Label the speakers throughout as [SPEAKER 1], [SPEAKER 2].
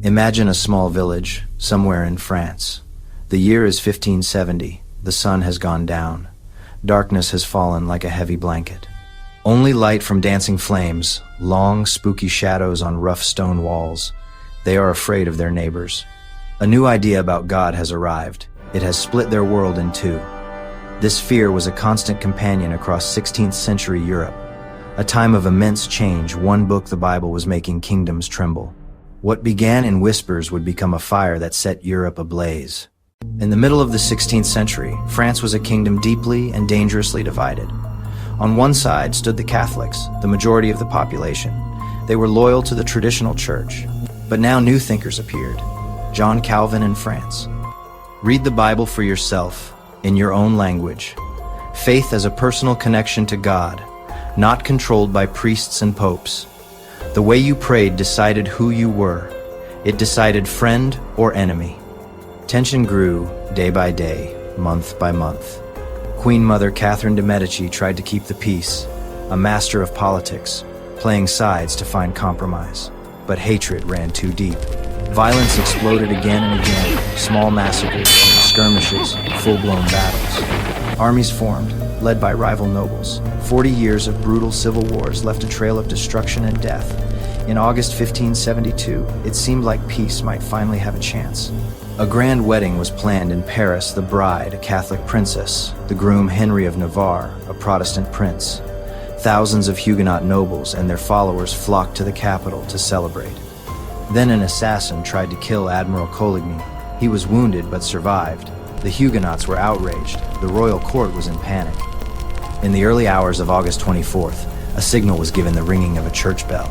[SPEAKER 1] Imagine a small village, somewhere in France. The year is 1570. The sun has gone down. Darkness has fallen like a heavy blanket. Only light from dancing flames, long, spooky shadows on rough stone walls. They are afraid of their neighbors. A new idea about God has arrived. It has split their world in two. This fear was a constant companion across 16th century Europe. A time of immense change, one book, the Bible, was making kingdoms tremble. What began in whispers would become a fire that set Europe ablaze. In the middle of the 16th century, France was a kingdom deeply and dangerously divided. On one side stood the Catholics, the majority of the population. They were loyal to the traditional church. But now new thinkers appeared. John Calvin in France. Read the Bible for yourself, in your own language. Faith as a personal connection to God, not controlled by priests and popes. The way you prayed decided who you were. It decided friend or enemy. Tension grew day by day, month by month. Queen Mother Catherine de' Medici tried to keep the peace, a master of politics, playing sides to find compromise. But hatred ran too deep. Violence exploded again and again, small massacres, skirmishes, full-blown battles. Armies formed, led by rival nobles. 40 years of brutal civil wars left a trail of destruction and death. In August 1572, it seemed like peace might finally have a chance. A grand wedding was planned in Paris, the bride, a Catholic princess, the groom Henry of Navarre, a Protestant prince. Thousands of Huguenot nobles and their followers flocked to the capital to celebrate. Then an assassin tried to kill Admiral Coligny. He was wounded but survived. The Huguenots were outraged. The royal court was in panic. In the early hours of August 24th, a signal was given, the ringing of a church bell.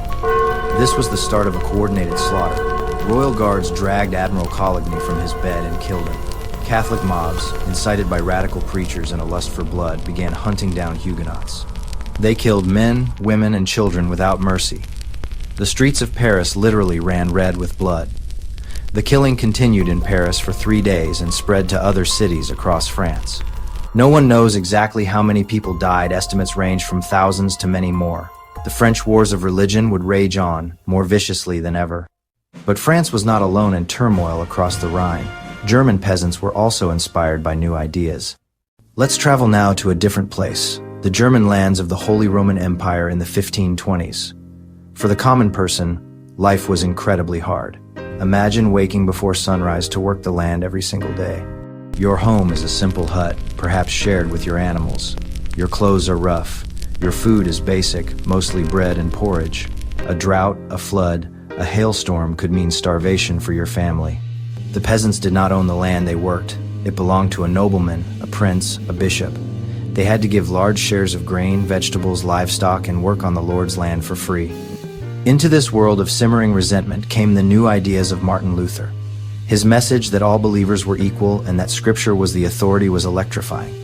[SPEAKER 1] This was the start of a coordinated slaughter. Royal guards dragged Admiral Coligny from his bed and killed him. Catholic mobs, incited by radical preachers and a lust for blood, began hunting down Huguenots. They killed men, women, and children without mercy. The streets of Paris literally ran red with blood. The killing continued in Paris for 3 days and spread to other cities across France. No one knows exactly how many people died. Estimates range from thousands to many more. The French wars of religion would rage on, more viciously than ever. But France was not alone in turmoil across the Rhine. German peasants were also inspired by new ideas. Let's travel now to a different place, the German lands of the Holy Roman Empire in the 1520s. For the common person, life was incredibly hard. Imagine waking before sunrise to work the land every single day. Your home is a simple hut, perhaps shared with your animals. Your clothes are rough. Your food is basic, mostly bread and porridge. A drought, a flood, a hailstorm could mean starvation for your family. The peasants did not own the land they worked. It belonged to a nobleman, a prince, a bishop. They had to give large shares of grain, vegetables, livestock, and work on the Lord's land for free. Into this world of simmering resentment came the new ideas of Martin Luther. His message that all believers were equal and that Scripture was the authority was electrifying.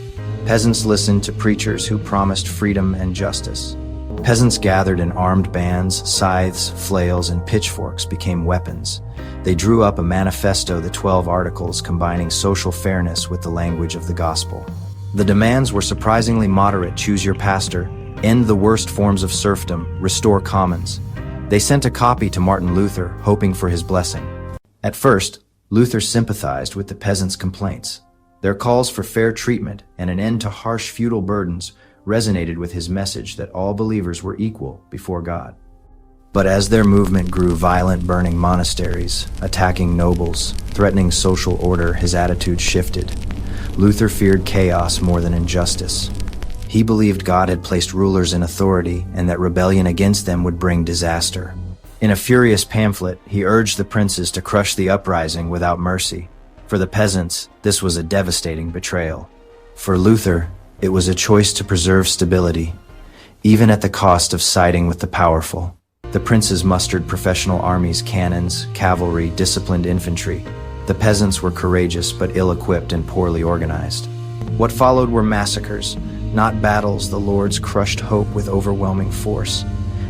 [SPEAKER 1] Peasants listened to preachers who promised freedom and justice. Peasants gathered in armed bands. Scythes, flails, and pitchforks became weapons. They drew up a manifesto, the 12 Articles, combining social fairness with the language of the gospel. The demands were surprisingly moderate: choose your pastor, end the worst forms of serfdom, restore commons. They sent a copy to Martin Luther, hoping for his blessing. At first, Luther sympathized with the peasants' complaints. Their calls for fair treatment and an end to harsh feudal burdens resonated with his message that all believers were equal before God. But as their movement grew violent, burning monasteries, attacking nobles, threatening social order, his attitude shifted. Luther feared chaos more than injustice. He believed God had placed rulers in authority and that rebellion against them would bring disaster. In a furious pamphlet, he urged the princes to crush the uprising without mercy. For the peasants, this was a devastating betrayal. For Luther, it was a choice to preserve stability, even at the cost of siding with the powerful. The princes mustered professional armies, cannons, cavalry, disciplined infantry. The peasants were courageous but ill-equipped and poorly organized. What followed were massacres, not battles. The lords crushed hope with overwhelming force.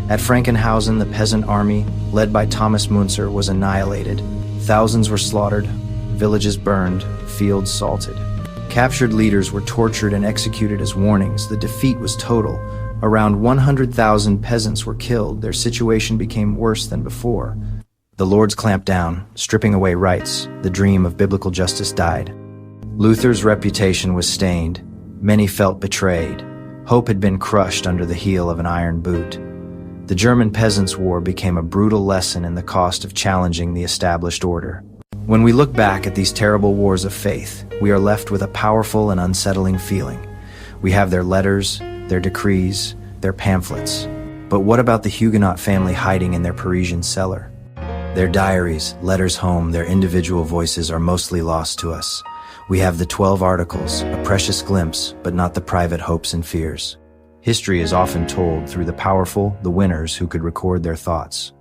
[SPEAKER 1] At Frankenhausen, the peasant army, led by Thomas Müntzer, was annihilated. Thousands were slaughtered, villages burned, fields salted. Captured leaders were tortured and executed as warnings. The defeat was total. Around 100,000 peasants were killed. Their situation became worse than before. The lords clamped down, stripping away rights. The dream of biblical justice died. Luther's reputation was stained. Many felt betrayed. Hope had been crushed under the heel of an iron boot. The German Peasants War became a brutal lesson in the cost of challenging the established order. When we look back at these terrible wars of faith, we are left with a powerful and unsettling feeling. We have their letters, their decrees, their pamphlets. But what about the Huguenot family hiding in their Parisian cellar? Their diaries, letters home, their individual voices are mostly lost to us. We have the 12 Articles, a precious glimpse, but not the private hopes and fears. History is often told through the powerful, the winners who could record their thoughts.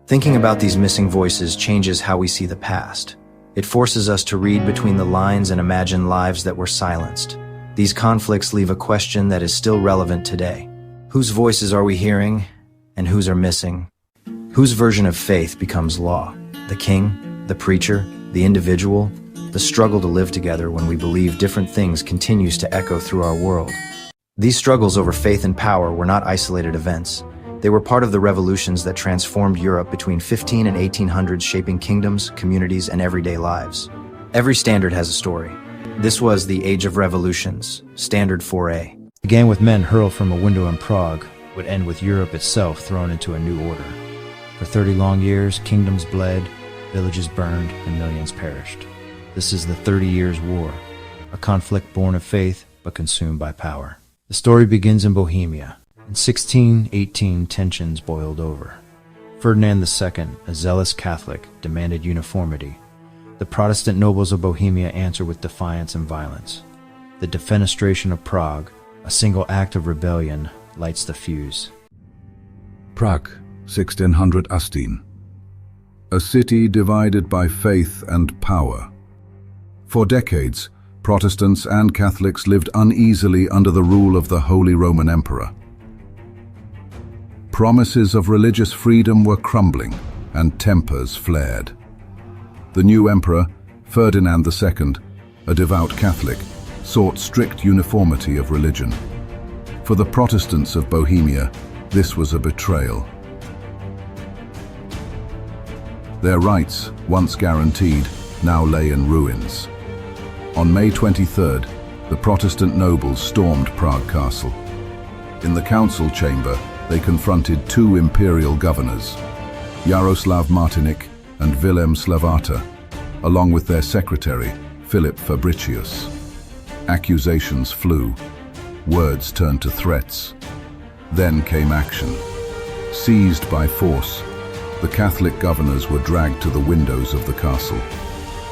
[SPEAKER 1] Thinking about these missing voices changes how we see the past. It forces us to read between the lines and imagine lives that were silenced. These conflicts leave a question that is still relevant today. Whose voices are we hearing, and whose are missing? Whose version of faith becomes law? The king, the preacher, the individual? The struggle to live together when we believe different things continues to echo through our world. These struggles over faith and power were not isolated events. They were part of the revolutions that transformed Europe between 15 and 1800s, shaping kingdoms, communities, and everyday lives. Every standard has a story. This was the Age of Revolutions, Standard 4a.
[SPEAKER 2] Began with men hurled from a window in Prague, would end with Europe itself thrown into a new order. For 30 long years, kingdoms bled, villages burned, and millions perished. This is the 30 Years' War, a conflict born of faith but consumed by power. The story begins in Bohemia. In 1618, tensions boiled over. Ferdinand II, a zealous Catholic, demanded uniformity. The Protestant nobles of Bohemia answered with defiance and violence. The defenestration of Prague, a single act of rebellion, lights the fuse.
[SPEAKER 3] Prague, 1618. A city divided by faith and power. For decades, Protestants and Catholics lived uneasily under the rule of the Holy Roman Emperor. Promises of religious freedom were crumbling, and tempers flared. The new emperor, Ferdinand II, a devout Catholic, sought strict uniformity of religion. For the Protestants of Bohemia, this was a betrayal. Their rights, once guaranteed, now lay in ruins. On May 23rd, the Protestant nobles stormed Prague Castle. In the council chamber, they confronted two imperial governors, Jaroslav Martinic and Wilhelm Slavata, along with their secretary, Philip Fabricius. Accusations flew. Words turned to threats. Then came action. Seized by force, the Catholic governors were dragged to the windows of the castle.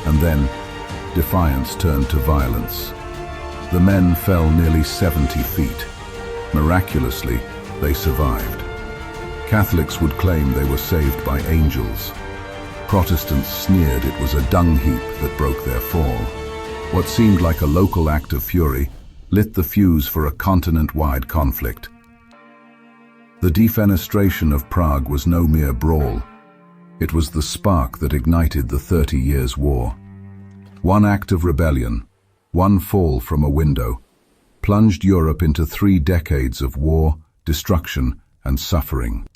[SPEAKER 3] And then, defiance turned to violence. The men fell nearly 70 feet. Miraculously, they survived. Catholics would claim they were saved by angels. Protestants sneered it was a dung heap that broke their fall. What seemed like a local act of fury lit the fuse for a continent-wide conflict. The defenestration of Prague was no mere brawl. It was the spark that ignited the 30 Years' War. One act of rebellion, one fall from a window, plunged Europe into 3 decades of war, destruction, and suffering.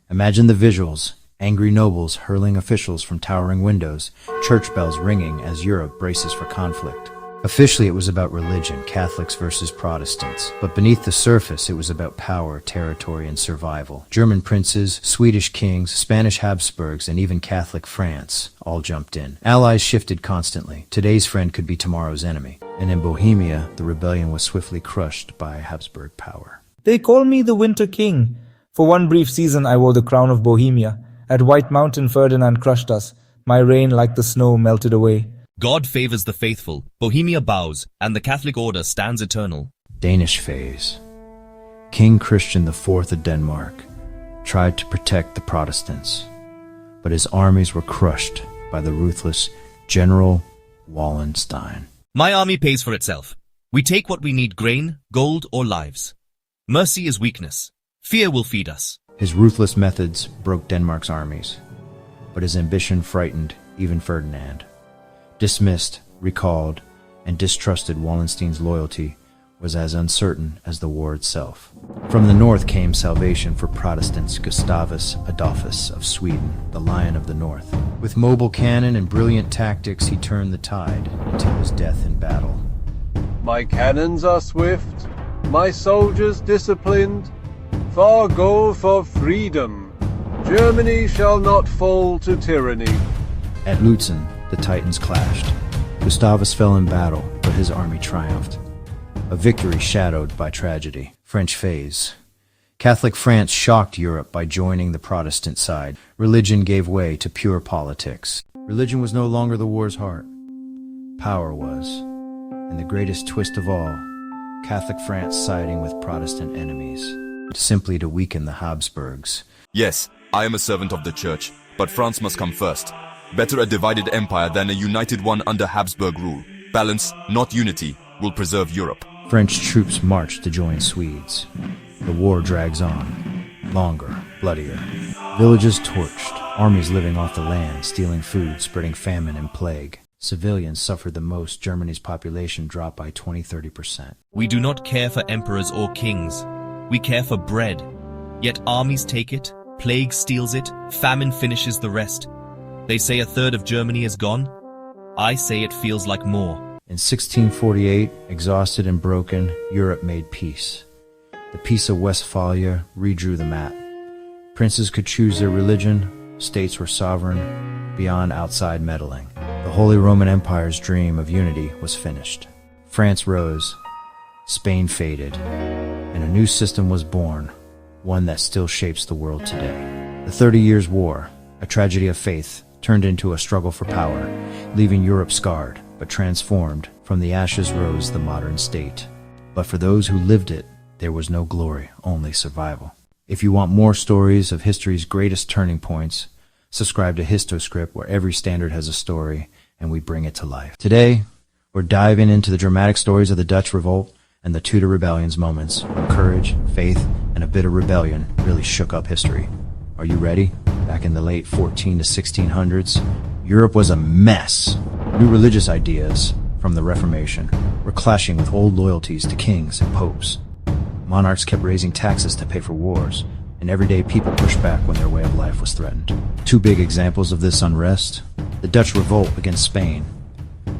[SPEAKER 2] Imagine the visuals: angry nobles hurling officials from towering windows, church bells ringing as Europe braces for conflict. Officially, it was about religion, Catholics versus Protestants. But beneath the surface, it was about power, territory, and survival. German princes, Swedish kings, Spanish Habsburgs, and even Catholic France all jumped in. Allies shifted constantly. Today's friend could be tomorrow's enemy. And in Bohemia, the rebellion was swiftly crushed by Habsburg power.
[SPEAKER 4] They call me the Winter King. For one brief season I wore the crown of Bohemia. At White Mountain Ferdinand crushed us. My reign like the snow melted away.
[SPEAKER 5] God favors the faithful, Bohemia bows, and the Catholic order stands eternal.
[SPEAKER 2] Danish phase. King Christian IV of Denmark tried to protect the Protestants, but his armies were crushed by the ruthless General Wallenstein.
[SPEAKER 5] My army pays for itself. We take what we need: grain, gold, or lives. Mercy is weakness. Fear will feed us.
[SPEAKER 2] His ruthless methods broke Denmark's armies, but his ambition frightened even Ferdinand. Dismissed, recalled, and distrusted, Wallenstein's loyalty was as uncertain as the war itself. From the north came salvation for Protestants Gustavus Adolphus of Sweden, the Lion of the North. With mobile cannon and brilliant tactics, he turned the tide until his death in battle.
[SPEAKER 6] My cannons are swift, my soldiers disciplined, far go for freedom. Germany shall not fall to tyranny.
[SPEAKER 2] At Lutzen, the Titans clashed. Gustavus fell in battle, but his army triumphed. A victory shadowed by tragedy. French phase. Catholic France shocked Europe by joining the Protestant side. Religion gave way to pure politics. Religion was no longer the war's heart. Power was. And the greatest twist of all, Catholic France siding with Protestant enemies, simply to weaken the Habsburgs.
[SPEAKER 7] Yes, I am a servant of the Church, but France must come first. Better a divided empire than a united one under Habsburg rule. Balance, not unity, will preserve Europe.
[SPEAKER 2] French troops marched to join Swedes. The war drags on. Longer, bloodier. Villages torched, armies living off the land, stealing food, spreading famine and plague. Civilians suffered the most. Germany's population dropped by 20–30%.
[SPEAKER 5] We do not care for emperors or kings. We care for bread. Yet armies take it, plague steals it, famine finishes the rest. They say a third of Germany is gone. I say it feels like more.
[SPEAKER 2] In 1648, exhausted and broken, Europe made peace. The Peace of Westphalia redrew the map. Princes could choose their religion, states were sovereign, beyond outside meddling. The Holy Roman Empire's dream of unity was finished. France rose, Spain faded, and a new system was born, one that still shapes the world today. The 30 Years' War, a tragedy of faith, turned into a struggle for power, leaving Europe scarred, but transformed. From the ashes rose the modern state. But for those who lived it, there was no glory, only survival. If you want more stories of history's greatest turning points, subscribe to Histoscript, where every standard has a story, and we bring it to life. Today, we're diving into the dramatic stories of the Dutch Revolt and the Tudor Rebellions, moments when courage, faith, and a bit of rebellion really shook up history. Are you ready? Back in the late 14 to 1600s, Europe was a mess. New religious ideas from the Reformation were clashing with old loyalties to kings and popes. Monarchs kept raising taxes to pay for wars, and everyday people pushed back when their way of life was threatened. Two big examples of this unrest: the Dutch Revolt against Spain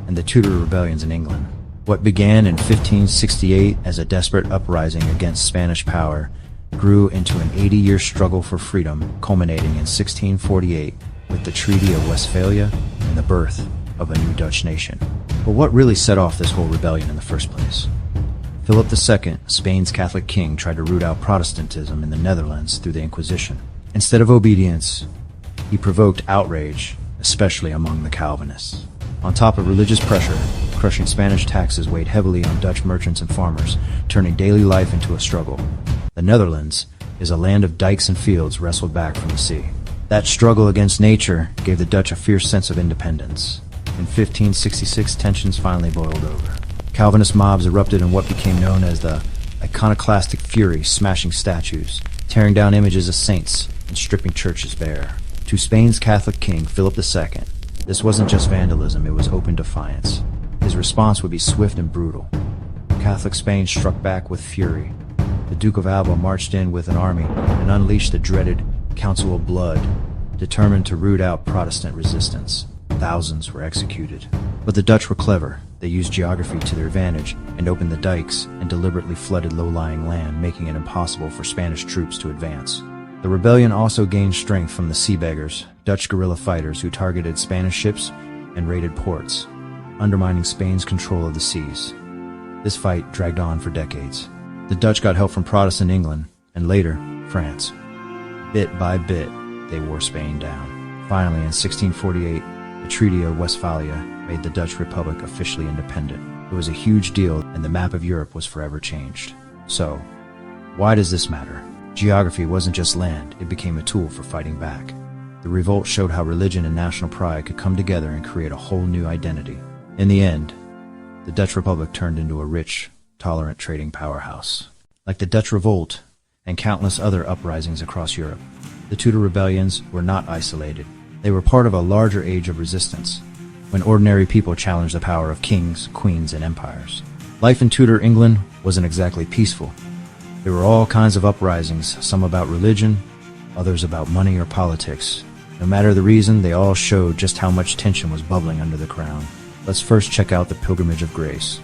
[SPEAKER 2] and the Tudor Rebellions in England. What began in 1568 as a desperate uprising against Spanish power grew into an 80-year struggle for freedom, culminating in 1648 with the Treaty of Westphalia and the birth of a new Dutch nation. But what really set off this whole rebellion in the first place? Philip II, Spain's Catholic king, tried to root out Protestantism in the Netherlands through the Inquisition. Instead of obedience, he provoked outrage, especially among the Calvinists. On top of religious pressure, crushing Spanish taxes weighed heavily on Dutch merchants and farmers, turning daily life into a struggle. The Netherlands is a land of dikes and fields wrestled back from the sea. That struggle against nature gave the Dutch a fierce sense of independence. In 1566, tensions finally boiled over. Calvinist mobs erupted in what became known as the iconoclastic fury, smashing statues, tearing down images of saints, and stripping churches bare. To Spain's Catholic king, Philip II, this wasn't just vandalism, it was open defiance. His response would be swift and brutal. Catholic Spain struck back with fury. The Duke of Alba marched in with an army and unleashed the dreaded Council of Blood, determined to root out Protestant resistance. Thousands were executed. But the Dutch were clever. They used geography to their advantage and opened the dikes and deliberately flooded low-lying land, making it impossible for Spanish troops to advance. The rebellion also gained strength from the sea beggars, Dutch guerrilla fighters who targeted Spanish ships and raided ports, undermining Spain's control of the seas. This fight dragged on for decades. The Dutch got help from Protestant England, and later, France. Bit by bit, they wore Spain down. Finally, in 1648, the Treaty of Westphalia made the Dutch Republic officially independent. It was a huge deal, and the map of Europe was forever changed. So, why does this matter? Geography wasn't just land, it became a tool for fighting back. The revolt showed how religion and national pride could come together and create a whole new identity. In the end, the Dutch Republic turned into a rich, tolerant trading powerhouse. Like the Dutch Revolt and countless other uprisings across Europe, the Tudor Rebellions were not isolated. They were part of a larger age of resistance, when ordinary people challenged the power of kings, queens, and empires. Life in Tudor England wasn't exactly peaceful. There were all kinds of uprisings, some about religion, others about money or politics. No matter the reason, they all showed just how much tension was bubbling under the crown. Let's first check out the Pilgrimage of Grace,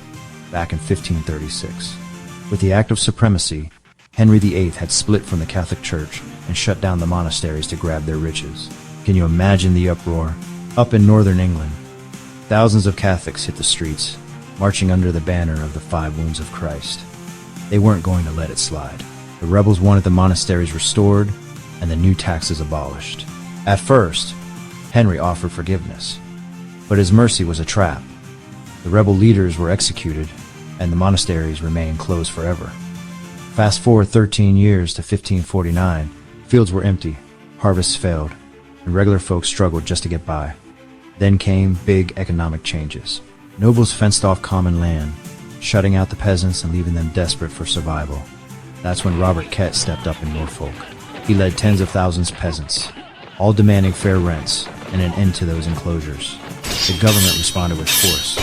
[SPEAKER 2] back in 1536. With the Act of Supremacy, Henry VIII had split from the Catholic Church and shut down the monasteries to grab their riches. Can you imagine the uproar? Up in northern England, thousands of Catholics hit the streets, marching under the banner of the 5 Wounds of Christ. They weren't going to let it slide. The rebels wanted the monasteries restored and the new taxes abolished. At first, Henry offered forgiveness, but his mercy was a trap. The rebel leaders were executed, and the monasteries remained closed forever. Fast forward 13 years to 1549, fields were empty, harvests failed, and regular folks struggled just to get by. Then came big economic changes. Nobles fenced off common land, shutting out the peasants and leaving them desperate for survival. That's when Robert Kett stepped up in Norfolk. He led tens of thousands of peasants, all demanding fair rents and an end to those enclosures. The government responded with force,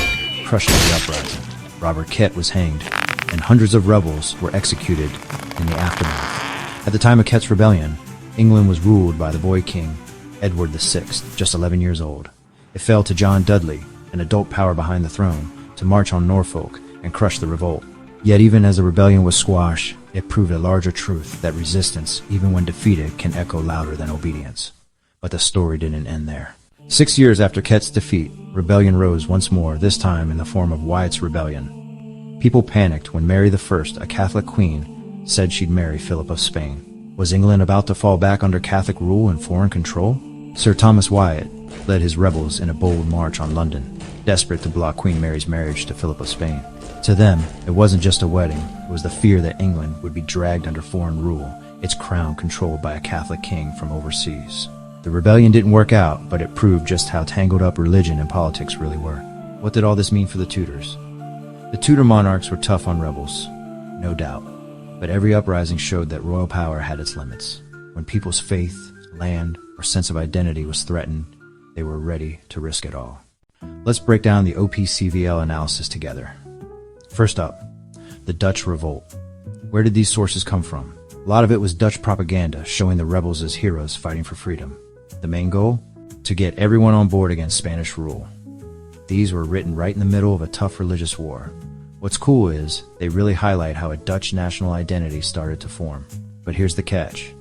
[SPEAKER 2] crushing the uprising. Robert Kett was hanged, and hundreds of rebels were executed in the aftermath. At the time of Kett's rebellion, England was ruled by the boy king, Edward VI, just 11 years old. It fell to John Dudley, an adult power behind the throne, to march on Norfolk and crush the revolt. Yet even as the rebellion was squashed, it proved a larger truth that resistance, even when defeated, can echo louder than obedience. But the story didn't end there. 6 years after Kett's defeat, rebellion rose once more, this time in the form of Wyatt's Rebellion. People panicked when Mary I, a Catholic queen, said she'd marry Philip of Spain. Was England about to fall back under Catholic rule and foreign control? Sir Thomas Wyatt led his rebels in a bold march on London, desperate to block Queen Mary's marriage to Philip of Spain. To them, it wasn't just a wedding, it was the fear that England would be dragged under foreign rule, its crown controlled by a Catholic king from overseas. The rebellion didn't work out, but it proved just how tangled up religion and politics really were. What did all this mean for the Tudors? The Tudor monarchs were tough on rebels, no doubt, but every uprising showed that royal power had its limits. When people's faith, land, or sense of identity was threatened, they were ready to risk it all. Let's break down the OPCVL analysis together. First up, the Dutch Revolt. Where did these sources come from? A lot of it was Dutch propaganda showing the rebels as heroes fighting for freedom. The main goal? To get everyone on board against Spanish rule. These were written right in the middle of a tough religious war. What's cool is they really highlight how a Dutch national identity started to form. But here's the catch.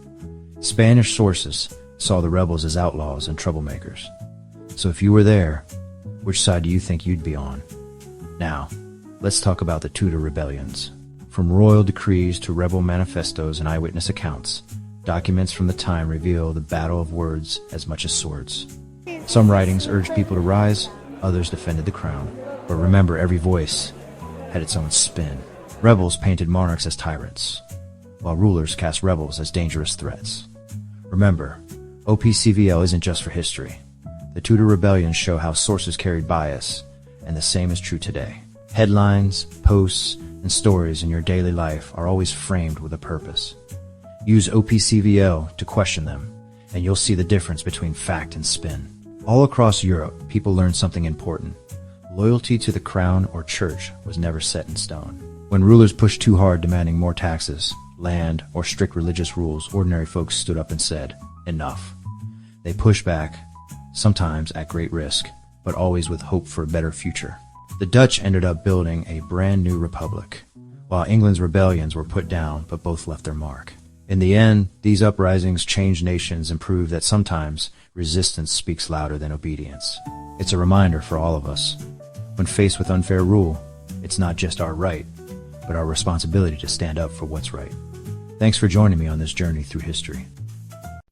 [SPEAKER 2] Spanish sources saw the rebels as outlaws and troublemakers. So if you were there, which side do you think you'd be on? Now, let's talk about the Tudor Rebellions. From royal decrees to rebel manifestos and eyewitness accounts, documents from the time reveal the battle of words as much as swords. Some writings urged people to rise, others defended the crown. But remember, every voice had its own spin. Rebels painted monarchs as tyrants, while rulers cast rebels as dangerous threats. Remember, OPCVL isn't just for history. The Tudor Rebellions show how sources carried bias, and the same is true today. Headlines, posts, and stories in your daily life are always framed with a purpose. Use OPCVL to question them, and you'll see the difference between fact and spin. All across Europe, people learned something important. Loyalty to the crown or church was never set in stone. When rulers pushed too hard demanding more taxes, land, or strict religious rules, ordinary folks stood up and said, "Enough." They pushed back, sometimes at great risk, but always with hope for a better future. The Dutch ended up building a brand new republic, while England's rebellions were put down, but both left their mark. In the end, these uprisings changed nations and proved that sometimes resistance speaks louder than obedience. It's a reminder for all of us. When faced with unfair rule, it's not just our right, but our responsibility to stand up for what's right. Thanks for joining me on this journey through history.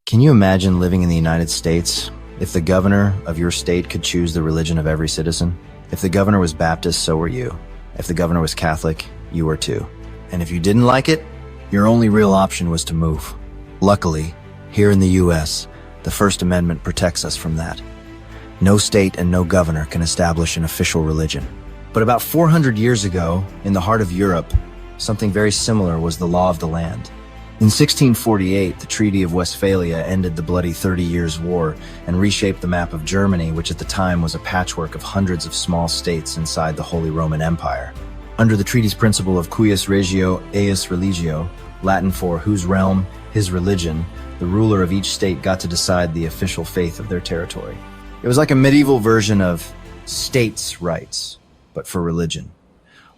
[SPEAKER 1] Can you imagine living in the United States if the governor of your state could choose the religion of every citizen? If the governor was Baptist, so were you. If the governor was Catholic, you were too. And if you didn't like it, your only real option was to move. Luckily, here in the US, the First Amendment protects us from that. No state and no governor can establish an official religion. But about 400 years ago, in the heart of Europe, something very similar was the law of the land. In 1648, the Treaty of Westphalia ended the bloody 30 Years' War and reshaped the map of Germany, which at the time was a patchwork of hundreds of small states inside the Holy Roman Empire. Under the treaty's principle of cuius regio eius religio, Latin for whose realm, his religion, the ruler of each state got to decide the official faith of their territory. It was like a medieval version of states' rights, but for religion.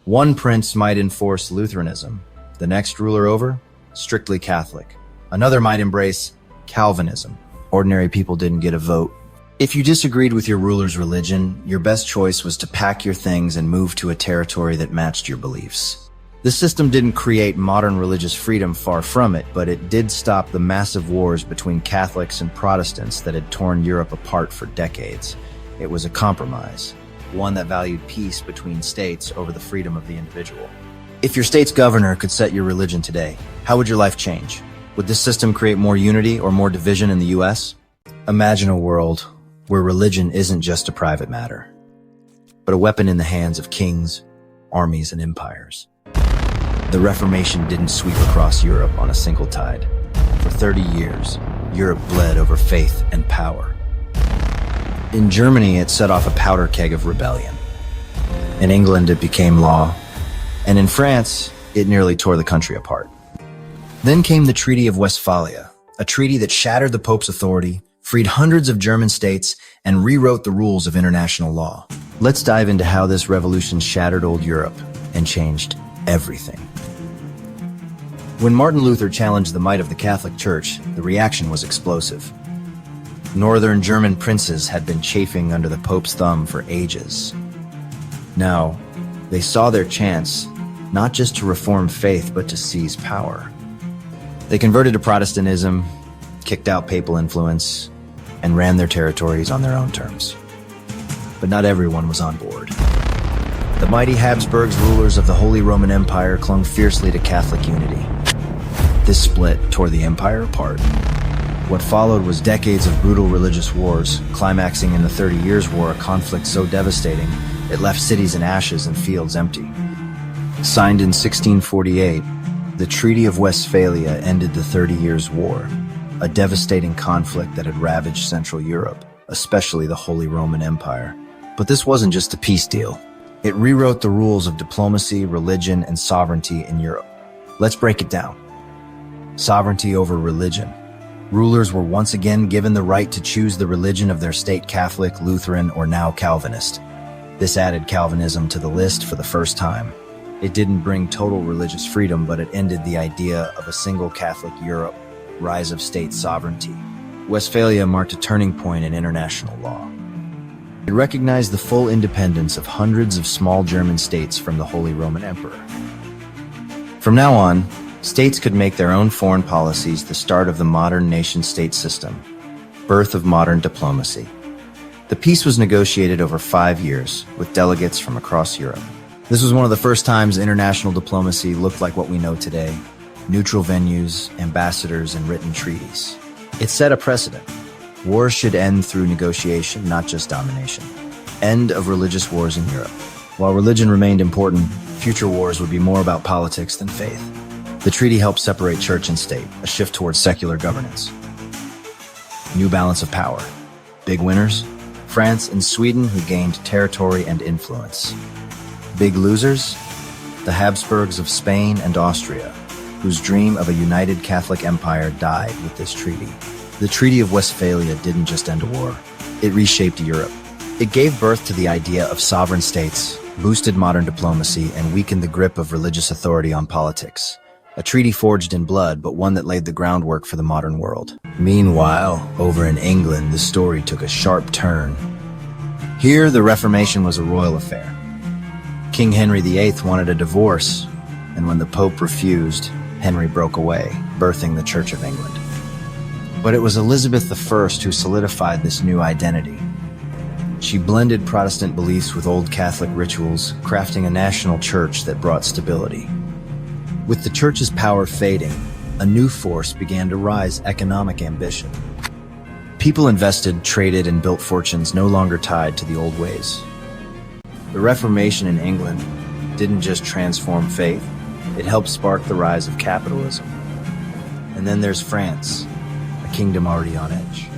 [SPEAKER 1] One prince might enforce Lutheranism, the next ruler over, strictly Catholic. Another might embrace Calvinism. Ordinary people didn't get a vote. If you disagreed with your ruler's religion, your best choice was to pack your things and move to a territory that matched your beliefs. This system didn't create modern religious freedom, far from it, but it did stop the massive wars between Catholics and Protestants that had torn Europe apart for decades. It was a compromise, one that valued peace between states over the freedom of the individual. If your state's governor could set your religion today, how would your life change? Would this system create more unity or more division in the US? Imagine a world where religion isn't just a private matter, but a weapon in the hands of kings, armies, and empires. The Reformation didn't sweep across Europe on a single tide. For 30 years, Europe bled over faith and power. In Germany, it set off a powder keg of rebellion. In England, it became law. And in France, it nearly tore the country apart. Then came the Treaty of Westphalia, a treaty that shattered the Pope's authority, freed hundreds of German states, and rewrote the rules of international law. Let's dive into how this revolution shattered old Europe and changed everything. When Martin Luther challenged the might of the Catholic Church, the reaction was explosive. Northern German princes had been chafing under the Pope's thumb for ages. Now, they saw their chance, not just to reform faith, but to seize power. They converted to Protestantism, kicked out papal influence, and ran their territories on their own terms. But not everyone was on board. The mighty Habsburgs, rulers of the Holy Roman Empire, clung fiercely to Catholic unity. This split tore the empire apart. What followed was decades of brutal religious wars, climaxing in the 30 Years' War, a conflict so devastating it left cities in ashes and fields empty. Signed in 1648, the Treaty of Westphalia ended the 30 Years' War, a devastating conflict that had ravaged Central Europe, especially the Holy Roman Empire. But this wasn't just a peace deal. It rewrote the rules of diplomacy, religion, and sovereignty in Europe. Let's break it down. Sovereignty over religion. Rulers were once again given the right to choose the religion of their state: Catholic, Lutheran, or now Calvinist. This added Calvinism to the list for the first time. It didn't bring total religious freedom, but it ended the idea of a single Catholic Europe, rise of state sovereignty. Westphalia marked a turning point in international law. It recognized the full independence of hundreds of small German states from the Holy Roman Emperor. From now on, states could make their own foreign policies, the start of the modern nation-state system, birth of modern diplomacy. The peace was negotiated over 5 years with delegates from across Europe. This was one of the first times international diplomacy looked like what we know today: neutral venues, ambassadors, and written treaties. It set a precedent. Wars should end through negotiation, not just domination. End of religious wars in Europe. While religion remained important, future wars would be more about politics than faith. The treaty helped separate church and state, a shift towards secular governance. New balance of power. Big winners: France and Sweden, who gained territory and influence. Big losers: the Habsburgs of Spain and Austria, whose dream of a united Catholic empire died with this treaty. The Treaty of Westphalia didn't just end a war. It reshaped Europe. It gave birth to the idea of sovereign states, boosted modern diplomacy, and weakened the grip of religious authority on politics. A treaty forged in blood, but one that laid the groundwork for the modern world. Meanwhile, over in England, the story took a sharp turn. Here, the Reformation was a royal affair. King Henry VIII wanted a divorce, and when the Pope refused, Henry broke away, birthing the Church of England. But it was Elizabeth I who solidified this new identity. She blended Protestant beliefs with old Catholic rituals, crafting a national church that brought stability. With the church's power fading, a new force began to rise: economic ambition. People invested, traded, and built fortunes no longer tied to the old ways. The Reformation in England didn't just transform faith, it helped spark the rise of capitalism. And then there's France, a kingdom already on edge.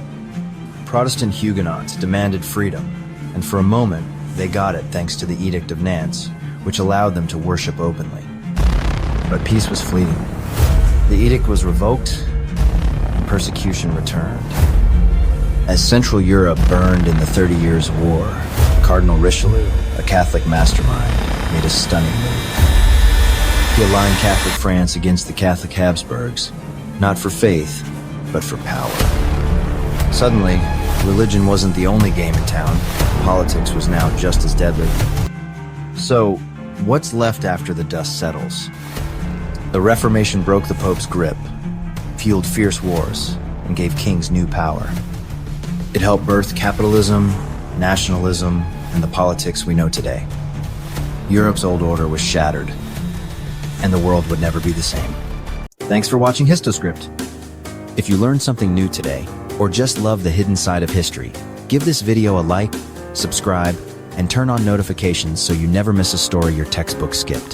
[SPEAKER 1] Protestant Huguenots demanded freedom, and for a moment, they got it thanks to the Edict of Nantes, which allowed them to worship openly. But peace was fleeting. The edict was revoked, and persecution returned. As Central Europe burned in the 30 Years' War, Cardinal Richelieu, a Catholic mastermind, made a stunning move. He aligned Catholic France against the Catholic Habsburgs, not for faith, but for power. Suddenly, religion wasn't the only game in town. Politics was now just as deadly. So, what's left after the dust settles? The Reformation broke the Pope's grip, fueled fierce wars, and gave kings new power. It helped birth capitalism, nationalism, and the politics we know today. Europe's old order was shattered, and the world would never be the same. Thanks for watching Histoscript. If you learned something new today, or just love the hidden side of history, give this video a like, subscribe, and turn on notifications so you never miss a story your textbook skipped.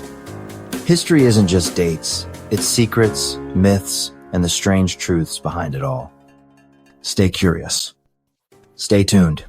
[SPEAKER 1] History isn't just dates, it's secrets, myths, and the strange truths behind it all. Stay curious. Stay tuned.